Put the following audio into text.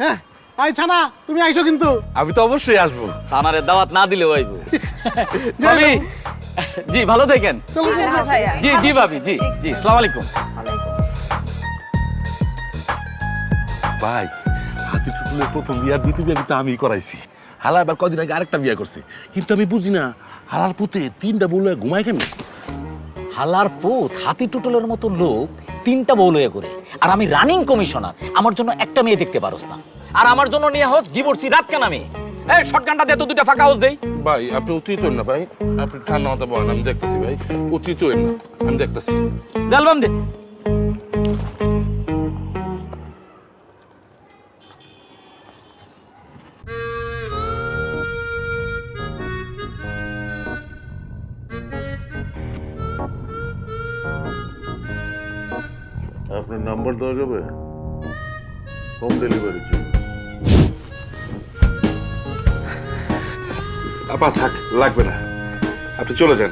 হ্যাঁ আই ছানা তুমি আইছো কিন্তু। আমি তো অবশ্যই আসবো। সানারে দাওয়াত না দিলে হইব। যাই ভাবি হোক। জি ভালো থাকেন। চলো চলো। আচ্ছা ভাইয়া। জি জি ভাবি জি জি আসসালামু আলাইকুম। ভাই হাতি টুটুলের প্রথম বিয়ার দ্বিতীয় বিয়া কিন্তু আমি করাইছি। হালা এবার কদিন আগে আরেকটা বিয়া করছে, কিন্তু আমি বুঝি না হালার পুতে তিনটা বলে ঘুমায় কেন? হালার পুত হাতি টুটলের মতো লোক তিনটা বউ লইয়া করে, আর আমি রানিং কমিশনার, আমার জন্য একটা মেয়ে দেখতে পারোস না, আর আমার জন্য নিয়ে হোস ডিভোর্সি রাত কেন আমি এই শটগানটা দে তো দুইটা ফাঁকা হাউস দেই। ভাই আপনি অতিরিক্ত না ভাই, আপনি ঠান্ডা মাথা বলেন, আমি দেখতেছি ভাই, অতিরিক্ত না, আমি দেখতেছি। অ্যালবাম দে। আপনার নাম্বার দেওয়া যাবে? হোম ডেলিভারি জি। আপা থাক, লাগবে না, আপনি চলে যান।